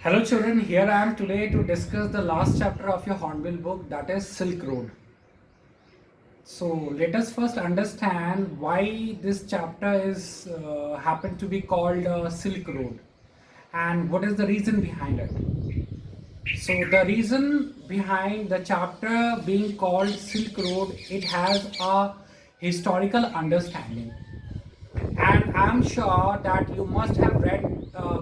Hello children, here I am today to discuss the last chapter of your Hornbill book, that is Silk Road. So let us first understand why this chapter is happened to be called Silk Road and what is the reason behind it. So the reason behind the chapter being called Silk Road, it has a historical understanding, and I'm sure that you must have read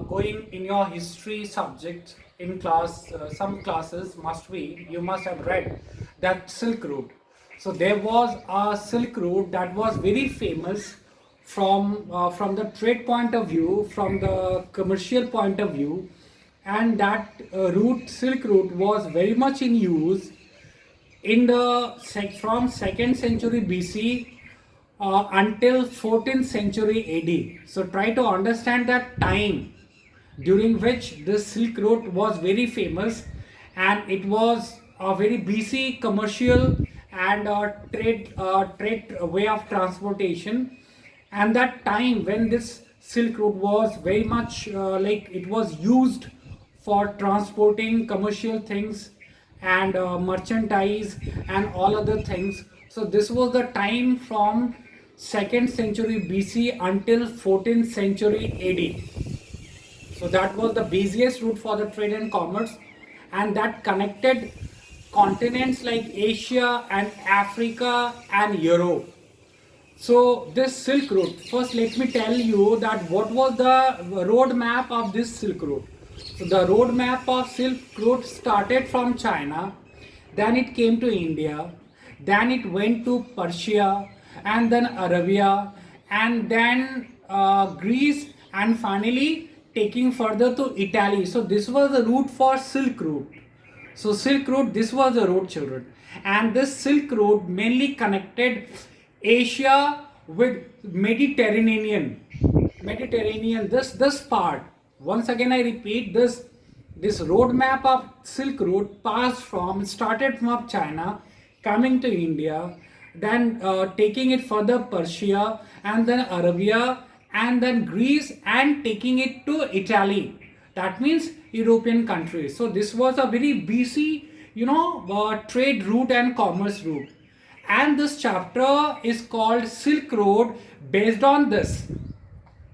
going in your history subject in class, some classes must be, you must have read that Silk Route. So there was a Silk Route that was very famous from the trade point of view, from the commercial point of view, and that route, Silk Route, was very much in use in the from 2nd century BC until 14th century AD. So try to understand that time during which this Silk Road was very famous, and it was a very busy commercial and trade way of transportation. And that time when this Silk Road was very much like it was used for transporting commercial things and merchandise and all other things. So this was the time from 2nd century BC until 14th century AD. So that was the busiest route for the trade and commerce, and that connected continents like Asia and Africa and Europe. So this Silk Route, first let me tell you that what was the road map of this Silk Route. So the road map of Silk Route started from China, then it came to India, then it went to Persia, and then Arabia, and then Greece, and finally taking further to Italy. So this was the route for Silk Route. So Silk Route, this was the road, children, and this Silk Road mainly connected Asia with Mediterranean. This part. Once again, I repeat, this roadmap of Silk Road started from China, coming to India, then taking it further Persia, and then Arabia, and then Greece, and taking it to Italy. That means European countries. So this was a very busy, trade route and commerce route. And this chapter is called Silk Road based on this.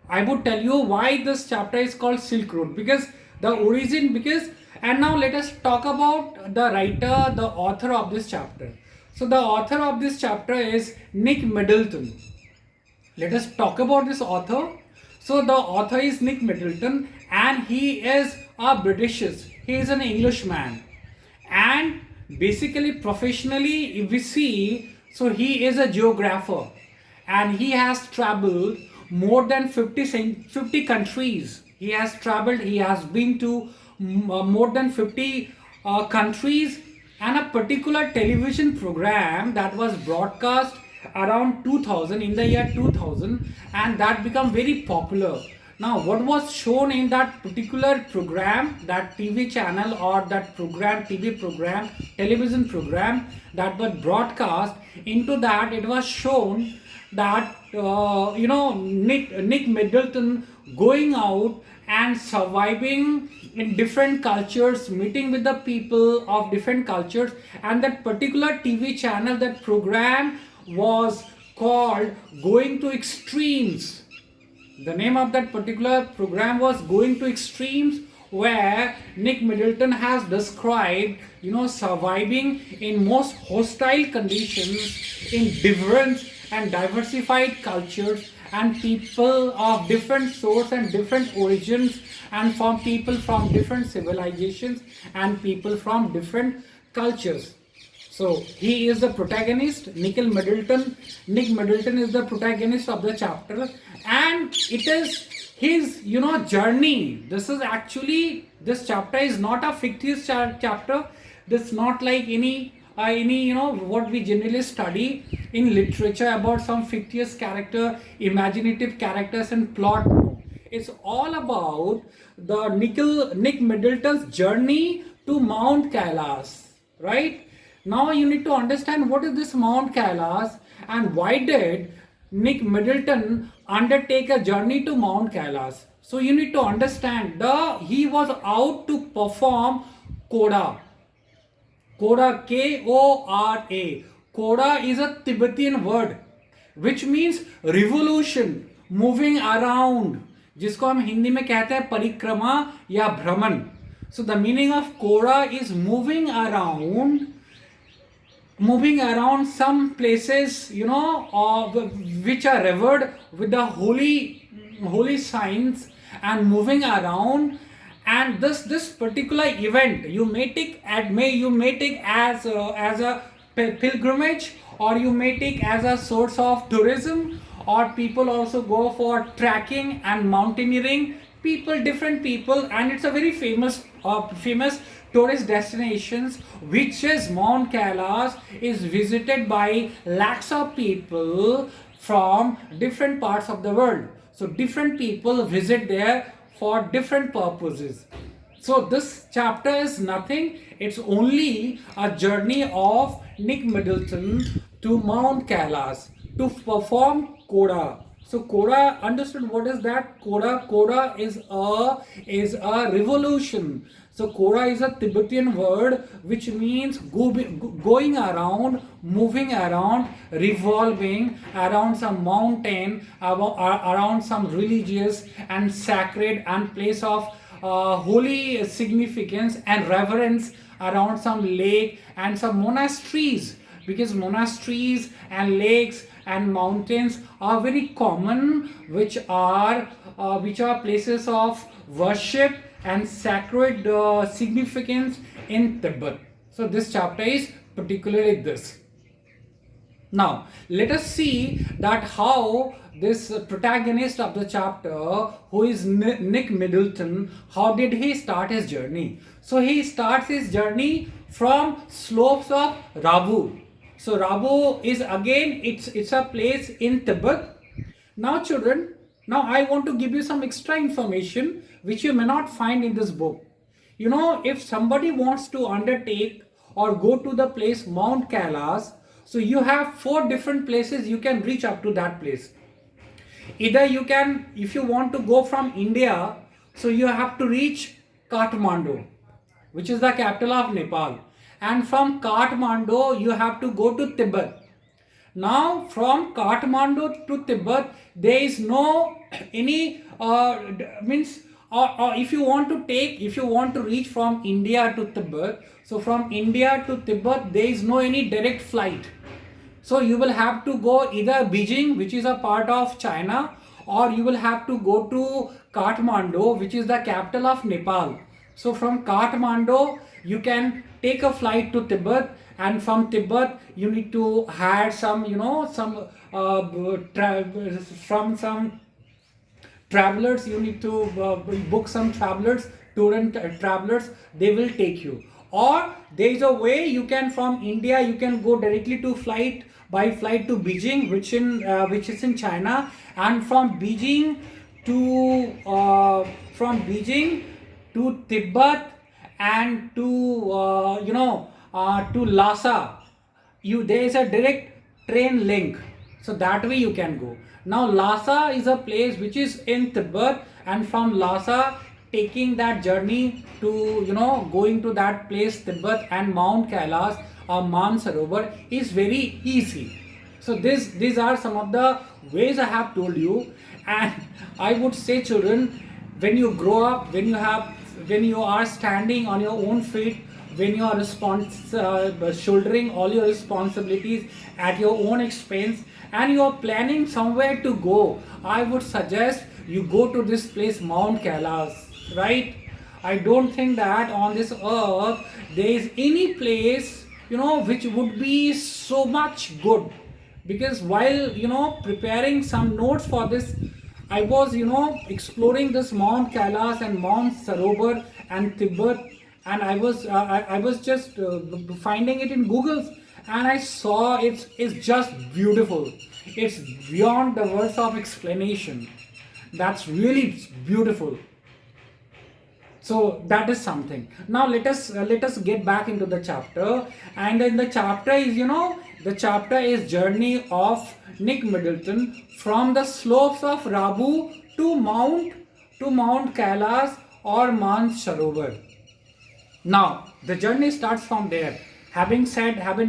I would tell you why this chapter is called Silk Road, because the origin, and now let us talk about the writer, the author of this chapter. So the author of this chapter is Nick Middleton. Let us talk about this author. So the author is Nick Middleton, and he is a Britishist. He is an Englishman, and basically professionally, if we see, so he is a geographer, and he has traveled more than 50 countries. He has traveled, he has been to more than 50 countries, and a particular television program that was broadcast around 2000, in the year 2000, and that became very popular. Now what was shown in that particular program, that TV channel, or that program, TV program, television program that was broadcast, into that it was shown that Nick Middleton going out and surviving in different cultures, meeting with the people of different cultures, and that particular TV channel, that program was called Going to Extremes. The name of that particular program was Going to Extremes, where Nick Middleton has described, surviving in most hostile conditions in different and diversified cultures, and people of different source and different origins, and from people from different civilizations and people from different cultures. So he is the protagonist, Nick Middleton. Nick Middleton is the protagonist of the chapter, and it is his, journey. This chapter is not a fictitious chapter. This not like any what we generally study in literature about some fictitious character, imaginative characters and plot. No. It's all about the Nick Middleton's journey to Mount Kailash, right? Now you need to understand what is this Mount Kailash, and why did Nick Middleton undertake a journey to Mount Kailash. So you need to understand, he was out to perform Koda. Koda, Kora. Koda is a Tibetan word which means revolution, moving around, जिसको हम हिंदी में कहते हैं परिक्रमा या भ्रमण. So the meaning of Koda is moving around some places, which are revered with the holy signs, and moving around. And this particular event you may take as a pilgrimage, or you may take as a source of tourism, or people also go for trekking and mountaineering. Different people, and it's a very famous tourist destinations, which is Mount Kailash is visited by lakhs of people from different parts of the world. So different people visit there for different purposes. So this chapter is nothing, it's only a journey of Nick Middleton to Mount Kailash to perform Koda. So Koda, understood what is that? Koda is a revolution. So Koda is a Tibetan word which means going around, moving around, revolving around some mountain, around some religious and sacred and place of holy significance and reverence, around some lake and some monasteries, because monasteries and lakes and mountains are very common, which are places of worship and sacred significance in Tibet. So this chapter is particularly this. Now let us see that how this protagonist of the chapter, who is Nick Middleton, how did he start his journey? So he starts his journey from slopes of Rabu. So Rabu is again, it's a place in Tibet. Now children, now I want to give you some extra information which you may not find in this book. If somebody wants to undertake or go to the place Mount Kailash, so you have 4 different places you can reach up to that place. Either you can, if you want to go from India, so you have to reach Kathmandu, which is the capital of Nepal. And from Kathmandu you have to go to Tibet. Now from Kathmandu to Tibet there is no any if you want to reach from India to Tibet, so from India to Tibet there is no any direct flight. So you will have to go either Beijing, which is a part of China, or you will have to go to Kathmandu, which is the capital of Nepal. So from Kathmandu you can take a flight to Tibet, and from Tibet you need to hire some travelers. You need to book some travelers, travelers. They will take you. Or there is a way you can, from India you can go directly to by flight to Beijing, which is in China, and from Beijing to Tibet and to Lhasa, there is a direct train link. So that way you can go. Now Lhasa is a place which is in Tibet, and from Lhasa taking that journey to going to that place Tibet and Mount Kailash or Mount Sarovar is very easy. So these are some of the ways I have told you. And I would say children, when you grow up, when you are standing on your own feet, when you are shouldering all your responsibilities at your own expense, and you are planning somewhere to go, I would suggest you go to this place Mount Kailash, right? I don't think that on this earth there is any place which would be so much good, because while preparing some notes for this, I was exploring this Mount Kailash and Mount Sarovar and Tibet, and I was just finding it in Google, and I saw it's just beautiful. It's beyond the words of explanation. That's really beautiful. So that is something. Now let us get back into the chapter, and in the chapter is journey of Nick Middleton from the slopes of Rabu to Mount to Mount Kailash or Mount Sarovar. Now, the journey starts from there. Having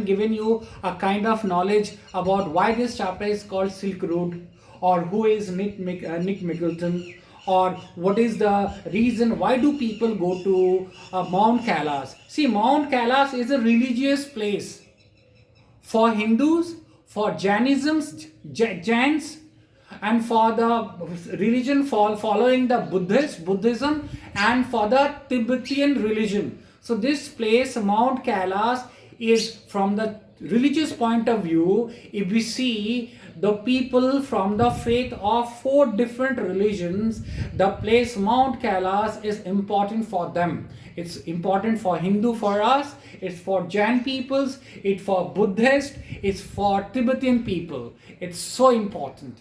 given you a kind of knowledge about why this chapter is called Silk Road, or who is Nick Miggleton, or what is the reason why do people go to Mount Kailash. See, Mount Kailash is a religious place for Hindus, for Jains, and for the religion following the Buddhism, and for the Tibetan religion. So this place, Mount Kailash, is from the religious point of view. If we see the people from the faith of 4 different religions, the place Mount Kailash is important for them. It's important for Hindu, for us, it's for Jain peoples, it's for Buddhist, it's for Tibetan people. It's so important.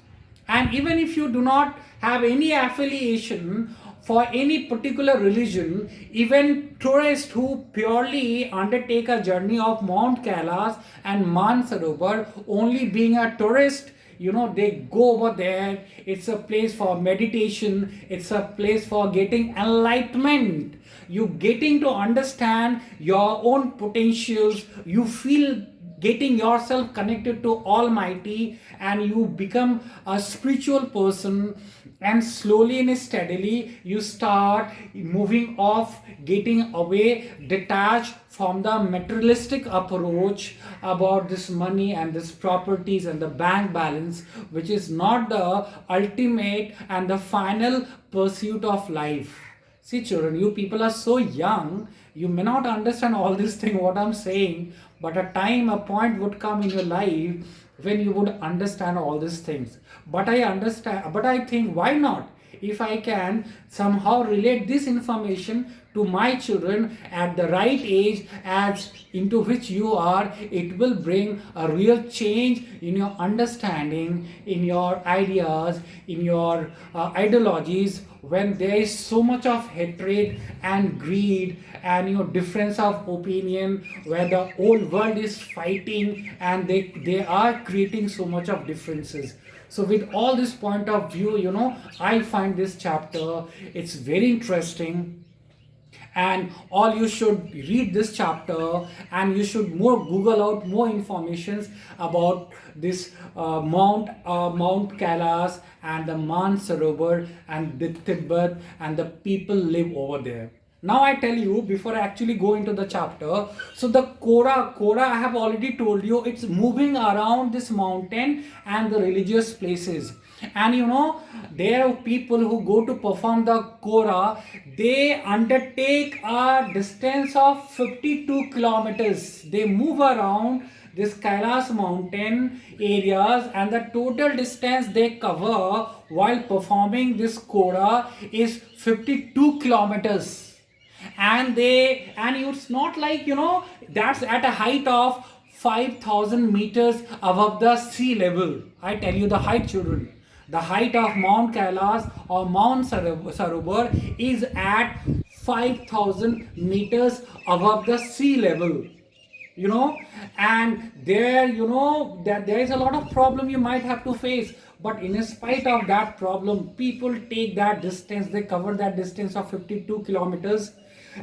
And even if you do not have any affiliation for any particular religion, even tourists who purely undertake a journey of Mount Kailash and Mansarovar, only being a tourist, they go over there. It's a place for meditation, it's a place for getting enlightenment. You getting to understand your own potentials, you feel getting yourself connected to Almighty, and you become a spiritual person, and slowly and steadily you start moving off, getting away, detached from the materialistic approach about this money and this properties and the bank balance, which is not the ultimate and the final pursuit of life. See, children, you people are so young, you may not understand all this thing what I'm saying, but a point would come in your life when you would understand all these things. But I think, why not? If I can somehow relate this information to my children at the right age as into which you are, it will bring a real change in your understanding, in your ideas, in your ideologies. When there is so much of hatred and greed and difference of opinion, where the whole world is fighting and they are creating so much of differences. So with all this point of view, I find this chapter, it's very interesting, and all you should read this chapter, and you should more Google out more informations about this Mount Kailash and the Mansarovar and the Tibet and the people live over there. Now I tell you, before I actually go into the chapter, so the Kora I have already told you, it's moving around this mountain and the religious places. And there are people who go to perform the Kora, they undertake a distance of 52 kilometers. They move around this Kailash mountain areas, and the total distance they cover while performing this Kora is 52 kilometers. And it's not like that's at a height of 5,000 meters above the sea level. I tell you the height, children. The height of Mount Kailash or Mount Sarovar is at 5,000 meters above the sea level. And there that there is a lot of problem you might have to face, but in spite of that problem, people take that distance, they cover that distance of 52 kilometers,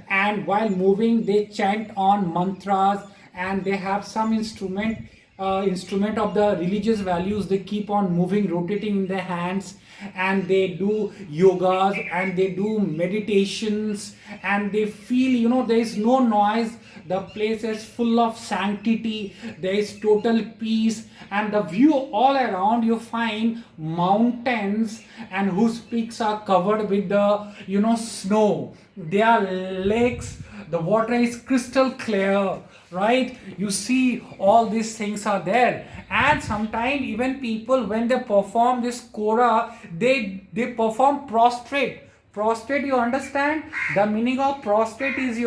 and while moving they chant on mantras, and they have some instrument of the religious values. They keep on moving, rotating in their hands, and they do yogas and they do meditations, and they feel there is no noise, the place is full of sanctity, there is total peace, and the view all around, you find mountains and whose peaks are covered with the snow. There are lakes, the water is crystal clear, right? You see all these things are there. And sometimes even people, when they perform this Kora, they perform prostrate. You understand the meaning of prostrate is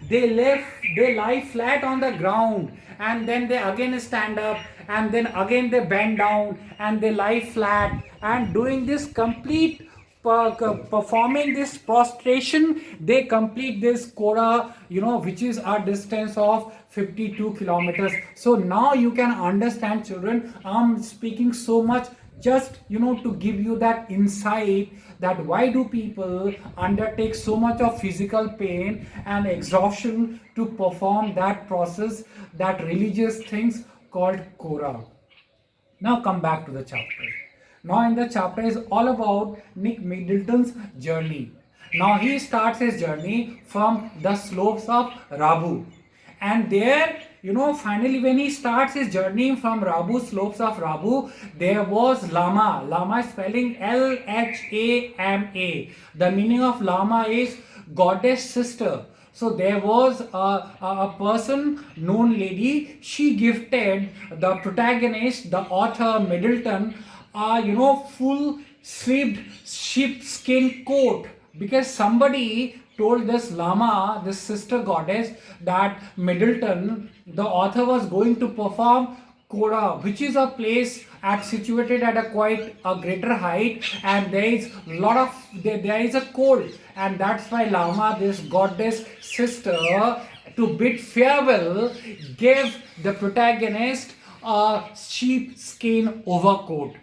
they lie flat on the ground, and then they again stand up, and then again they bend down and they lie flat, and doing this complete performing this prostration, they complete this Kora, which is a distance of 52 kilometers. So now you can understand, children, I'm speaking so much just to give you that insight that why do people undertake so much of physical pain and exhaustion to perform that process, that religious things called Kora. Now come back to the chapter. Now in the chapter is all about Nick Middleton's journey. Now he starts his journey from the slopes of Rabu. And there, finally when he starts his journey from Rabu, slopes of Rabu, there was Lama. Lama is spelling Lhama. The meaning of Lama is goddess sister. So there was a person, known lady, she gifted the protagonist, the author Middleton, full sleeved sheepskin coat, because somebody told this Lama, this sister goddess, that Middleton, the author, was going to perform Kora, which is a place situated at a quite a greater height, and there is there is a cold, and that's why Lama, this goddess sister, to bid farewell, gave the protagonist a sheepskin overcoat.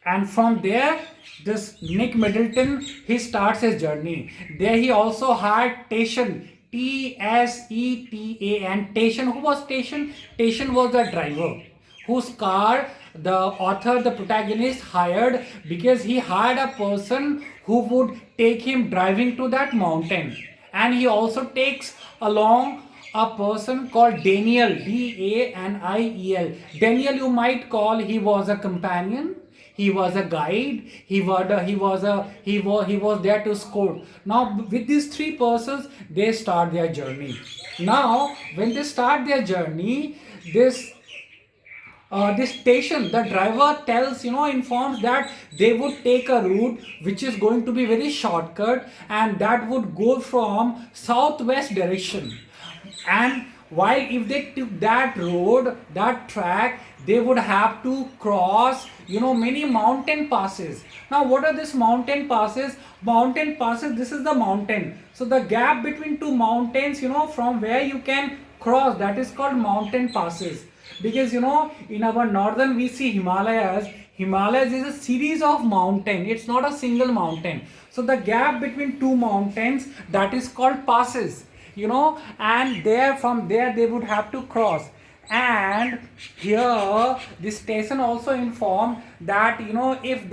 And from there, this Nick Middleton, he starts his journey. There he also had Taschen, Tsetan, Taschen. Who was Taschen? Taschen was the driver whose car the author, the protagonist, hired, because he hired a person who would take him driving to that mountain. And he also takes along a person called Daniel, Daniel. Daniel, you might call, he was a companion, he was a guide, he was there to scout. Now with these three persons, they start their journey. Now when they start their journey, this station, the driver informs that they would take a route which is going to be very shortcut, and that would go from southwest direction. And while if they took that road, that track, they would have to cross many mountain passes. Now what are these mountain passes? Mountain passes, this is the mountain, so the gap between two mountains, from where you can cross, that is called mountain passes. Because in our northern we see Himalayas. Himalayas is a series of mountains, it's not a single mountain. So the gap between two mountains, that is called passes, and from there they would have to cross. And here this station also informed that if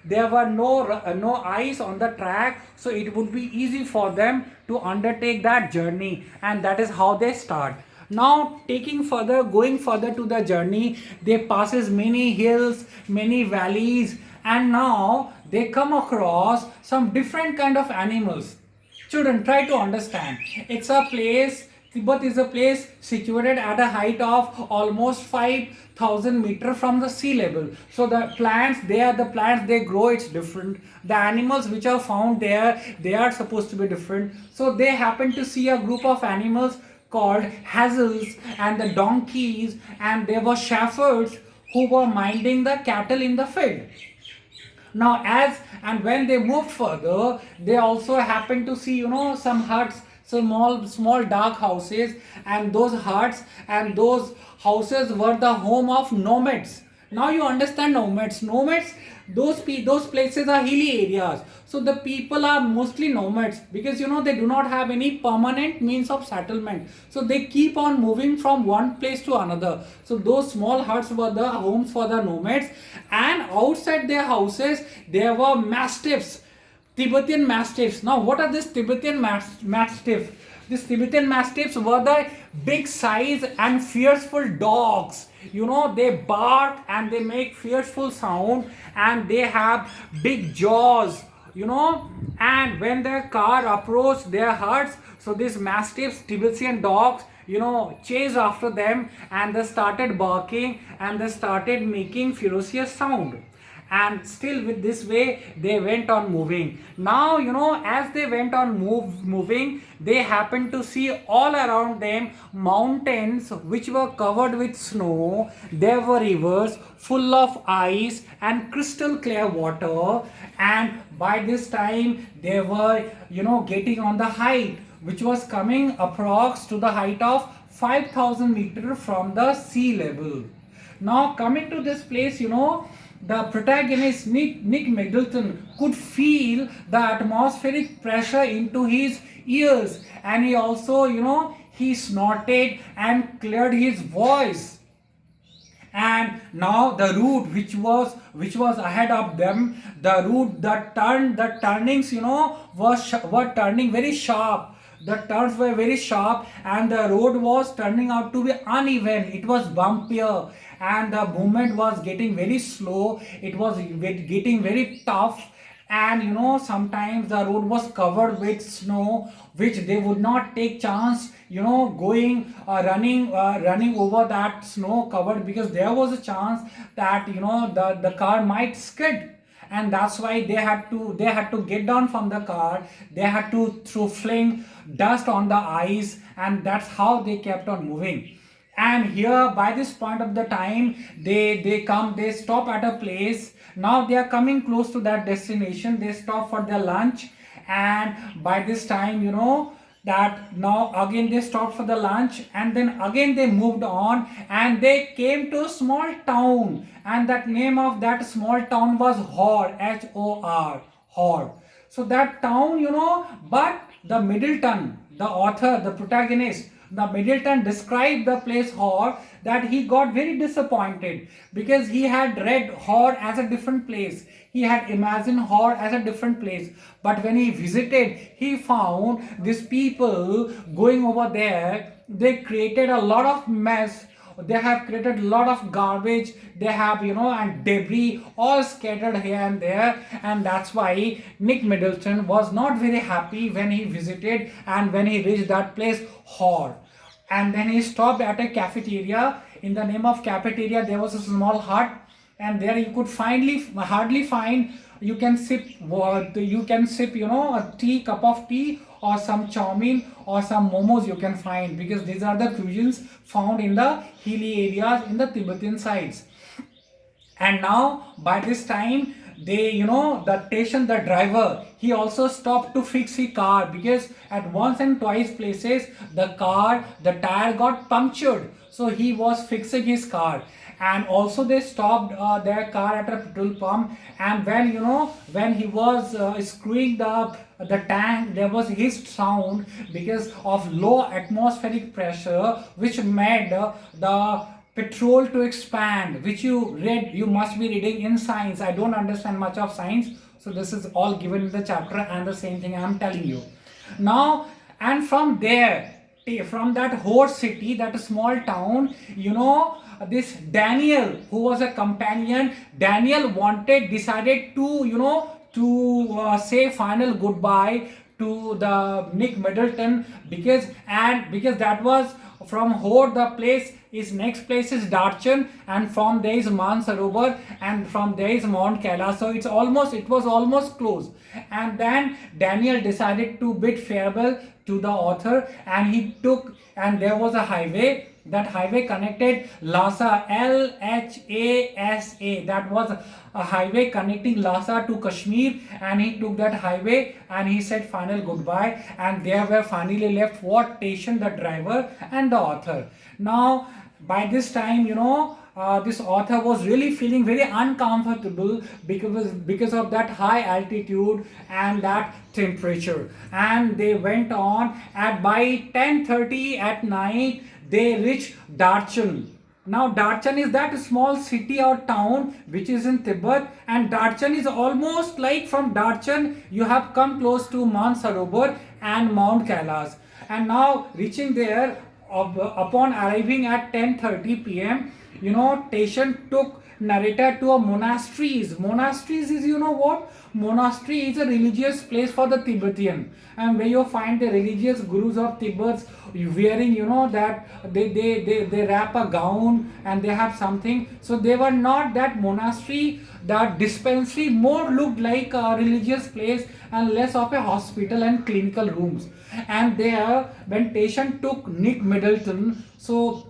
there were no ice on the track, so it would be easy for them to undertake that journey, and that is how they start. Now going further to the journey, they passes many hills, many valleys, and now they come across some different kind of animals. Children, try to understand. Tibet is a place situated at a height of almost 5,000 meters from the sea level. So the plants they grow, it's different. The animals which are found there, they are supposed to be different. So they happen to see a group of animals called hazels and the donkeys, and there were shepherds who were minding the cattle in the field. Now when they moved further, they also happened to see some huts, small dark houses, and those huts and those houses were the home of nomads. Now you understand nomads. Those places are hilly areas. So the people are mostly nomads, because they do not have any permanent means of settlement. So they keep on moving from one place to another. So those small huts were the homes for the nomads, and outside their houses there were mastiffs, Tibetan mastiffs. Now what are these Tibetan mastiffs? These Tibetan mastiffs were the big size and fearful dogs. They bark and they make fearful sound, and they have big jaws, and when the car approached their huts, so these mastiffs, Tibetan dogs, chased after them, and they started barking and they started making ferocious sound. And still with this way they went on moving. Now as they went on moving, they happened to see all around them mountains which were covered with snow. There were rivers full of ice and crystal clear water, and by this time they were getting on the height which was coming approx to the height of 5,000 meters from the sea level. Now coming to this place, the protagonist Nick Middleton could feel the atmospheric pressure into his ears, and he also, he snorted and cleared his voice. And now the route which was ahead of them, the turnings, were turning very sharp. The turns were very sharp, and the road was turning out to be uneven. It was bumpier, and the movement was getting very slow. It was getting very tough, and sometimes the road was covered with snow, which they would not take chance, going running over that snow covered, because there was a chance that the car might skid. And that's why they had to get down from the car. They had to fling dust on the ice, and that's how they kept on moving. And here, by this point of the time, they stop at a place. Now they are coming close to that destination. They stop for their lunch, and by this time, that now again they stopped for the lunch, and then again they moved on, and they came to a small town, and that name of that small town was Hor, Hor, Hor. So that town, but the Middleton, the author, the protagonist, the Middleton described the place Hor, that he got very disappointed, because he had read Hor as a different place. He had imagined Hor as a different place. But when he visited, he found these people going over there. They created a lot of mess. They have created a lot of garbage. They have, and debris all scattered here and there. And that's why Nick Middleton was not very happy when he visited and when he reached that place, Hor. And then he stopped at a cafeteria. In the name of cafeteria, there was a small hut, and there you could hardly find, you can sip, a cup of tea, or some chow mein, or some momos you can find, because these are the cuisines found in the hilly areas in the Tibetan sides. And now by this time, the driver, he also stopped to fix his car, because at once and twice places the tire got punctured. So he was fixing his car. And also they stopped their car at a petrol pump, and when he was screwing the tank, there was hissed sound because of low atmospheric pressure, which made the petrol to expand, which you must be reading in science. I don't understand much of science, so this is all given in the chapter, and the same thing I am telling you now. And from there, from that horse city, that small town, this Daniel, who was a companion, Daniel decided to say final goodbye to the Nick Middleton, because that was from Hor, the next place is Darchan, and from there is Mansarovar, and from there is Mount Kailash. So it was almost close. And then Daniel decided to bid farewell to the author, and there was a highway. That highway connected Lhasa, Lhasa. That was a highway connecting Lhasa to Kashmir, and he took that highway and he said final goodbye. And there were finally left what? Station, the driver, and the author. Now, by this time, this author was really feeling very uncomfortable because of that high altitude and that temperature. And they went on, and by 10:30 at night, they reached Darchan. Now Darchan is that small city or town which is in Tibet, and Darchan is almost like, from Darchan you have come close to Mansarovar and Mount Kailash. And now reaching there, upon arriving at 10:30 p.m., Station took narrator to a monasteries. Monasteries is, what? Monastery is a religious place for the Tibetan, and where you find the religious gurus of Tibet wearing, that they wrap a gown and they have something. So they were not that monastery. That dispensary more looked like a religious place and less of a hospital and clinical rooms. And there, when patient took Nick Middleton, so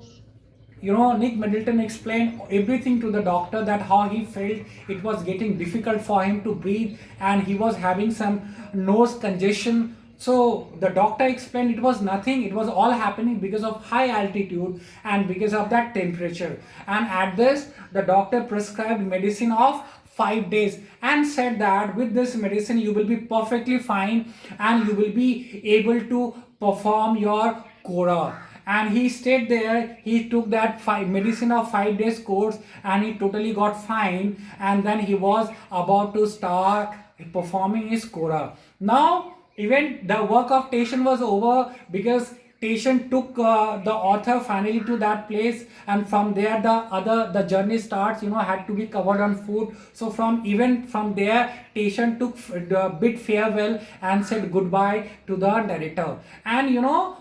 Nick Middleton explained everything to the doctor, that how he felt it was getting difficult for him to breathe, and he was having some nose congestion. So the doctor explained it was nothing, it was all happening because of high altitude and because of that temperature. And at this, the doctor prescribed medicine of 5 days and said that with this medicine you will be perfectly fine and you will be able to perform your Kora. And he stayed there, he took that medicine of 5 days course and he totally got fine, and then he was about to start performing his Kora. Now even the work of Tation was over, because Tation took the author finally to that place, and from there the journey starts, had to be covered on foot. So from there Tation took the bid farewell and said goodbye to the narrator. And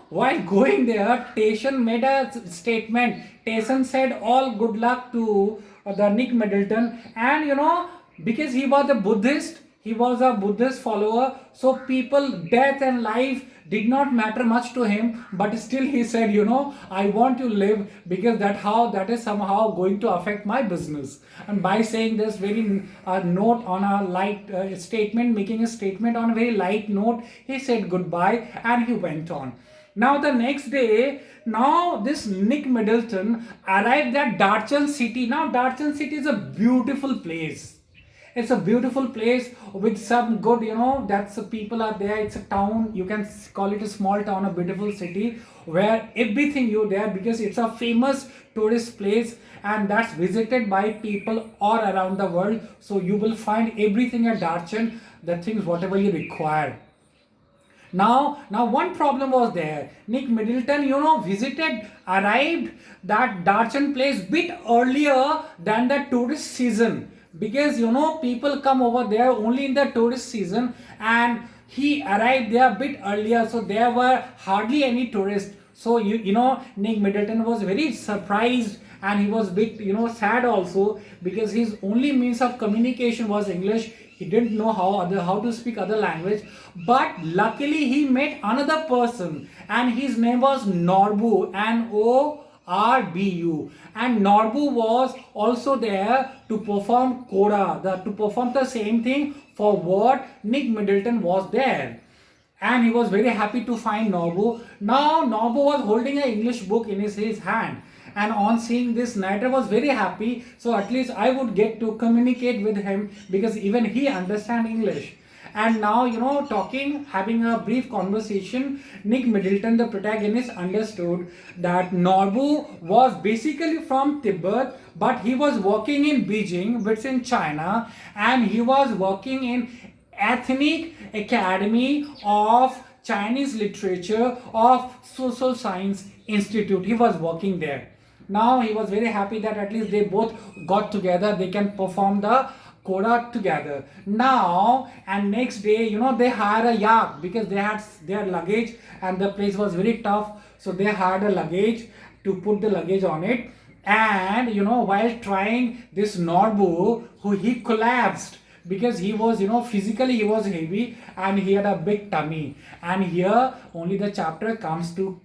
while going there, Tation made a statement. Tation said all good luck to the Nick Middleton, and because he was a Buddhist follower, so people, death and life did not matter much to him, but still he said, I want to live because that is somehow going to affect my business. And by saying this very note on a light statement, making a statement on a very light note, he said goodbye and he went on. Now the next day, now this Nick Middleton arrived at Darchan city. Now Darchan city is a beautiful place. It's a beautiful place with some good, that's people are there. It's a town, you can call it a small town, a beautiful city where everything you there, because it's a famous tourist place and that's visited by people all around the world. So you will find everything at Darchan, the things whatever you require. Now one problem was there. Nick Middleton, arrived that Darchan place bit earlier than the tourist season, because people come over there only in the tourist season, and he arrived there a bit earlier, so there were hardly any tourists. So Nick Middleton was very surprised and he was bit sad also, because his only means of communication was English. He didn't know how to speak other language. But luckily he met another person and his name was Norbu, Norbu, and Norbu was also there to perform Kora, to perform the same thing for what Nick Middleton was there. And he was very happy to find Norbu. Now Norbu was holding an English book in his hand, and on seeing this, narrator was very happy. So at least I would get to communicate with him, because even he understands English. And now, having a brief conversation, Nick Middleton, the protagonist, understood that Norbu was basically from Tibet, but he was working in Beijing, which is in China, and he was working in Ethnic Academy of Chinese Literature of Social Science Institute. He was working there. Now he was very happy that at least they both got together, they can perform the Kora together. Now, and next day, they hired a yak, because they had their luggage and the place was very tough. So they hired a luggage to put the luggage on it. And, while trying, this Norbu, he collapsed, because he was, physically he was heavy and he had a big tummy. And here only the chapter comes to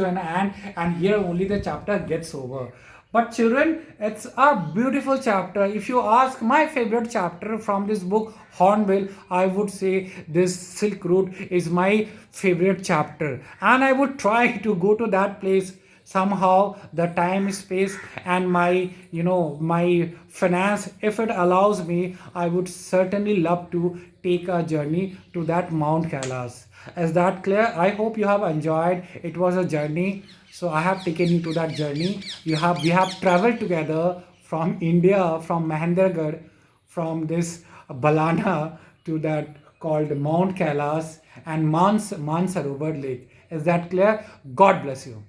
an end, and here only the chapter gets over. But children, it's a beautiful chapter. If you ask my favorite chapter from this book, Hornbill, I would say this Silk Route is my favorite chapter. And I would try to go to that place somehow, the time, space, and my finance, if it allows me, I would certainly love to take a journey to that Mount Kailash. Is that clear? I hope you have enjoyed. It was a journey, so I have taken you to that journey. We have traveled together from India, from Mahendragarh, from this Balana to that called Mount Kailash and Mansarovar Lake. Is that clear? God bless you.